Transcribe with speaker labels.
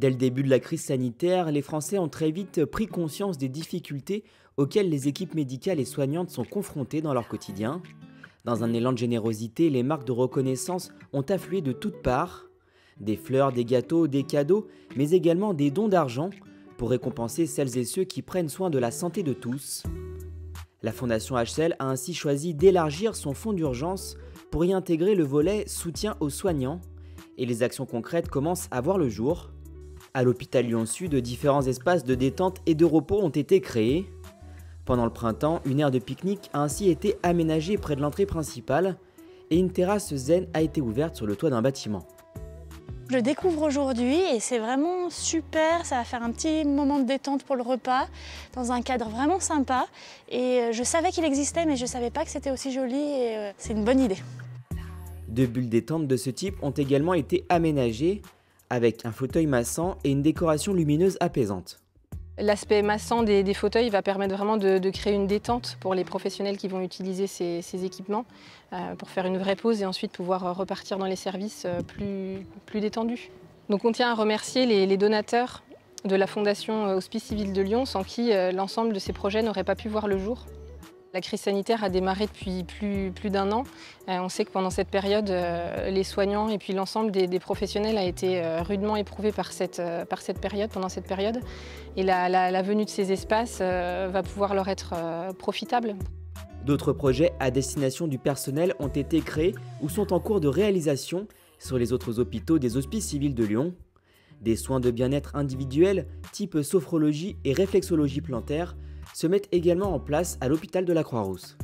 Speaker 1: Dès le début de la crise sanitaire, les Français ont très vite pris conscience des difficultés auxquelles les équipes médicales et soignantes sont confrontées dans leur quotidien. Dans un élan de générosité, les marques de reconnaissance ont afflué de toutes parts. Des fleurs, des gâteaux, des cadeaux, mais également des dons d'argent pour récompenser celles et ceux qui prennent soin de la santé de tous. La Fondation HCL a ainsi choisi d'élargir son fonds d'urgence pour y intégrer le volet soutien aux soignants, et les actions concrètes commencent à voir le jour. À l'hôpital Lyon-Sud, différents espaces de détente et de repos ont été créés. Pendant le printemps, une aire de pique-nique a ainsi été aménagée près de l'entrée principale et une terrasse zen a été ouverte sur le toit d'un bâtiment.
Speaker 2: Je le découvre aujourd'hui et c'est vraiment super, ça va faire un petit moment de détente pour le repas, dans un cadre vraiment sympa. Et je savais qu'il existait mais je ne savais pas que c'était aussi joli et c'est une bonne idée.
Speaker 1: 2 bulles détente de ce type ont également été aménagées avec un fauteuil massant et une décoration lumineuse apaisante.
Speaker 3: L'aspect massant des fauteuils va permettre vraiment de créer une détente pour les professionnels qui vont utiliser ces équipements pour faire une vraie pause et ensuite pouvoir repartir dans les services plus détendus. Donc on tient à remercier les donateurs de la Fondation Hospice Civil de Lyon sans qui l'ensemble de ces projets n'aurait pas pu voir le jour. La crise sanitaire a démarré depuis plus d'un an. On sait que pendant cette période, les soignants et puis l'ensemble des professionnels a été rudement éprouvé par cette période, pendant cette période. Et la venue de ces espaces va pouvoir leur être profitable.
Speaker 1: D'autres projets à destination du personnel ont été créés ou sont en cours de réalisation sur les autres hôpitaux des Hospices Civils de Lyon. Des soins de bien-être individuels, type sophrologie et réflexologie plantaire, se mettent également en place à l'hôpital de la Croix-Rousse.